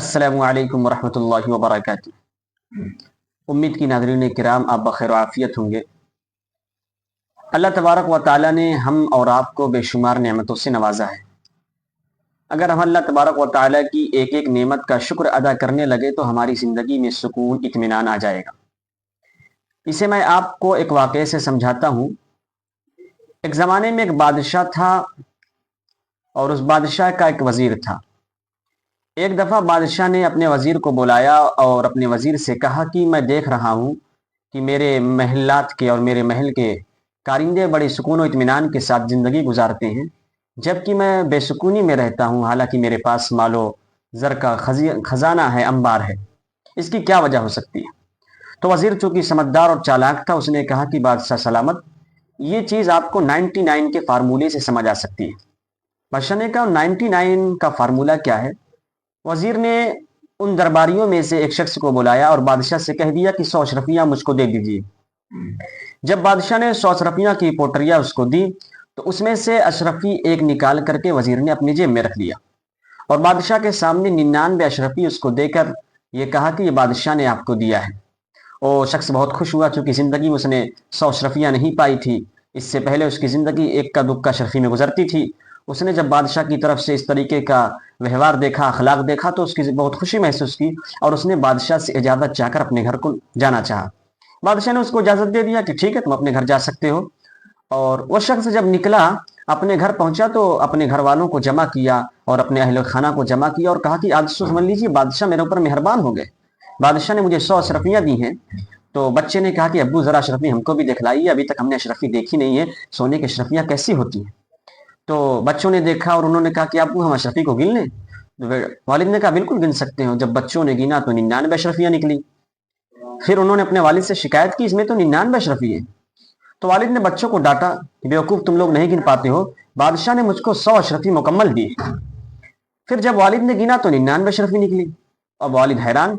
السلام علیکم ورحمۃ اللہ وبرکاتہ۔ امید کی ناظرین کرام آپ بخیر و عافیت ہوں گے۔ اللہ تبارک و تعالیٰ نے ہم اور آپ کو بے شمار نعمتوں سے نوازا ہے۔ اگر ہم اللہ تبارک و تعالیٰ کی ایک ایک نعمت کا شکر ادا کرنے لگے تو ہماری زندگی میں سکون اطمینان آ جائے گا۔ اسے میں آپ کو ایک واقعے سے سمجھاتا ہوں۔ ایک زمانے میں ایک بادشاہ تھا اور اس بادشاہ کا ایک وزیر تھا۔ ایک دفعہ بادشاہ نے اپنے وزیر کو بلایا اور اپنے وزیر سے کہا کہ میں دیکھ رہا ہوں کہ میرے محلات کے اور میرے محل کے کارندے بڑے سکون و اطمینان کے ساتھ زندگی گزارتے ہیں، جبکہ میں بے سکونی میں رہتا ہوں، حالانکہ میرے پاس مال و زر کا خزانہ ہے، انبار ہے۔ اس کی کیا وجہ ہو سکتی ہے؟ تو وزیر چونکہ سمجھدار اور چالاک تھا، اس نے کہا کہ بادشاہ سلامت، یہ چیز آپ کو 99 کے فارمولے سے سمجھ آ سکتی ہے۔ بادشاہ نے کہا 99 کا فارمولہ کیا ہے؟ وزیر نے ان درباریوں میں سے ایک شخص کو بلایا اور بادشاہ سے کہہ دیا کہ 100 اشرفیاں مجھ کو دے دیجیے۔ جب بادشاہ نے 100 اشرفیاں کی پوٹریاں اس کو دی تو اس میں سے اشرفی ایک نکال کر کے وزیر نے اپنی جیب میں رکھ لیا اور بادشاہ کے سامنے 99 اشرفی اس کو دے کر یہ کہا کہ یہ بادشاہ نے آپ کو دیا ہے۔ وہ شخص بہت خوش ہوا، چونکہ زندگی میں اس نے 100 اشرفیاں نہیں پائی تھی۔ اس سے پہلے اس کی زندگی ایک کا دکا اشرفی میں گزرتی تھی۔ اس نے جب بادشاہ کی طرف سے اس طریقے کا ویوہار دیکھا، اخلاق دیکھا تو اس کی بہت خوشی محسوس کی اور اس نے بادشاہ سے اجازت چاہ کر اپنے گھر کو جانا چاہا۔ بادشاہ نے اس کو اجازت دے دیا کہ ٹھیک ہے، تم اپنے گھر جا سکتے ہو۔ اور وہ شخص جب نکلا، اپنے گھر پہنچا تو اپنے گھر والوں کو جمع کیا اور اپنے اہل خانہ کو جمع کیا اور کہا کہ آج سمجھ لیجیے بادشاہ میرے اوپر مہربان ہو گئے، بادشاہ نے مجھے 100 اشرفیاں دی ہیں۔ تو بچے نے کہا کہ ابو ذرا اشرفی ہم کو بھی دکھلائیے، ابھی تک ہم نے اشرفی دیکھی نہیں ہے، سونے کی اشرفیاں کیسی ہوتی ہیں؟ تو بچوں نے دیکھا اور انہوں نے کہا کہ ابو ہم اشرفی کو گن لیں؟ والد نے کہا بالکل گن سکتے ہو۔ جب بچوں نے گنا تو 99 اشرفیاں نکلی۔ پھر انہوں نے اپنے والد سے شکایت کی اس میں تو 99 اشرفی ہے۔ تو والد نے بچوں کو ڈانٹا کہ بیوقوف، تم لوگ نہیں گن پاتے ہو، بادشاہ نے مجھ کو 100 اشرفی مکمل دی۔ پھر جب والد نے گنا تو 99 اشرفی نکلی اور والد حیران۔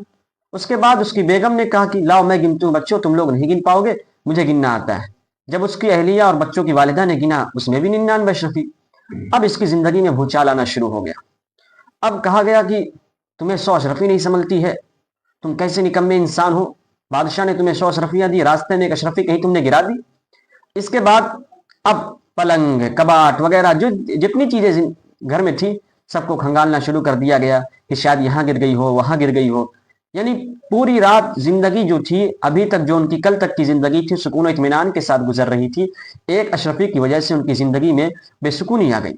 اس کے بعد اس کی بیگم نے کہا کہ لاؤ میں گنتی ہوں، بچوں تم لوگ نہیں گن پاؤ گے، مجھے گننا آتا ہے۔ جب اس کی اہلیہ اور بچوں کی والدہ نے گنا، اس میں بھی 99 اشرفی۔ اب اس کی زندگی میں بھوچال آنا شروع ہو گیا۔ اب کہا گیا کہ تمہیں 100 اشرفی نہیں سنبھلتی ہے، تم کیسے نکمے انسان ہو؟ بادشاہ نے تمہیں 100 اشرفیاں دی، راستے میں ایک اشرفی کہیں تم نے گرا دی۔ اس کے بعد اب پلنگ، کباٹ وغیرہ جو جتنی چیزیں گھر میں تھی سب کو کھنگالنا شروع کر دیا گیا کہ شاید یہاں گر گئی ہو، وہاں گر گئی ہو۔ یعنی پوری رات زندگی جو تھی، ابھی تک جو ان کی کل تک کی زندگی تھی سکون و اطمینان کے ساتھ گزر رہی تھی، ایک اشرفی کی وجہ سے ان کی زندگی میں بے سکونی آ گئی۔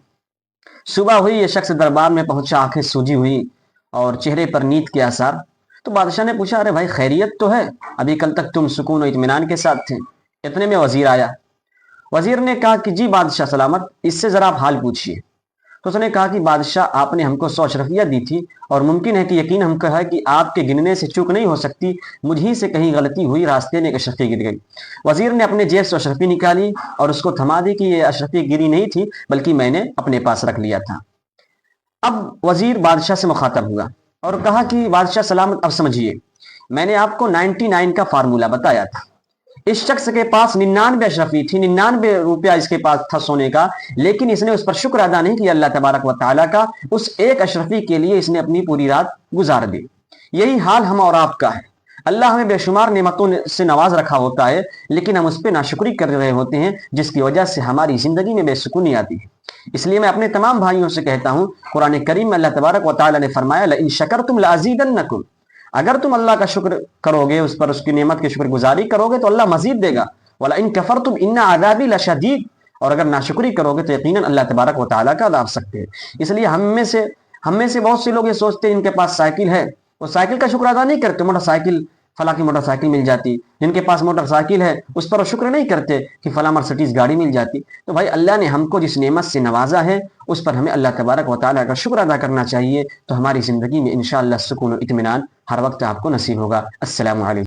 صبح ہوئی، یہ شخص دربار میں پہنچا، آنکھیں سوجی ہوئی اور چہرے پر نیند کے آثار۔ تو بادشاہ نے پوچھا ارے بھائی خیریت تو ہے؟ ابھی کل تک تم سکون و اطمینان کے ساتھ تھے۔ اتنے میں وزیر آیا۔ وزیر نے کہا کہ جی بادشاہ سلامت، اس سے ذرا آپ حال پوچھیے۔ تو اس نے کہا کہ بادشاہ آپ نے ہم کو 100 اشرفیاں دی تھی اور ممکن ہے کہ یقین ہم کو ہے کہ آپ کے گننے سے چوک نہیں ہو سکتی، مجھ سے کہیں غلطی ہوئی، راستے میں ایک اشرفی گر گئی۔ وزیر نے اپنے جیب سے اشرفی نکالی اور اس کو تھما دی کہ یہ اشرفی گری نہیں تھی بلکہ میں نے اپنے پاس رکھ لیا تھا۔ اب وزیر بادشاہ سے مخاطب ہوا اور کہا کہ بادشاہ سلامت، اب سمجھیے میں نے آپ کو 99 کا فارمولہ بتایا تھا۔ اس شخص کے پاس 99 اشرفی تھی، 99 روپیہ اس کے پاس تھا سونے کا، لیکن اس نے اس پر شکر ادا نہیں کیا اللہ تبارک و تعالیٰ کا۔ اس ایک اشرفی کے لیے اس نے اپنی پوری رات گزار دی۔ یہی حال ہم اور آپ کا ہے۔ اللہ ہمیں بے شمار نعمتوں سے نواز رکھا ہوتا ہے، لیکن ہم اس پہ ناشکری کر رہے ہوتے ہیں، جس کی وجہ سے ہماری زندگی میں بے سکونی آتی ہے۔ اس لیے میں اپنے تمام بھائیوں سے کہتا ہوں، قرآن کریم میں اللہ تبارک و تعالیٰ نے فرمایا لئن شکرتم لازیدنکم، اگر تم اللہ کا شکر کرو گے، اس پر اس کی نعمت کی شکر گزاری کرو گے تو اللہ مزید دے گا۔ وَلَئِن كَفَرْتُمْ إِنَّ عَذَابِي لَشَدِيدٌ، اور اگر ناشکری کرو گے تو یقیناً اللہ تبارک و تعالیٰ کا عذاب سخت ہے۔ اس لیے ہم میں سے بہت سے لوگ یہ سوچتے ہیں ان کے پاس سائیکل ہے، وہ سائیکل کا شکر ادا نہیں کرتے، موٹر سائیکل فلاں کی موٹر سائیکل مل جاتی، جن کے پاس موٹر سائیکل ہے اس پر وہ شکر نہیں کرتے کہ فلاں مرسڈیز گاڑی مل جاتی۔ تو بھائی اللہ نے ہم کو جس نعمت سے نوازا ہے اس پر ہمیں اللہ تبارک و تعالیٰ کا شکر ادا کرنا چاہیے، تو ہماری زندگی میں انشاءاللہ سکون و اطمینان ہر وقت آپ کو نصیب ہوگا۔ السلام علیکم۔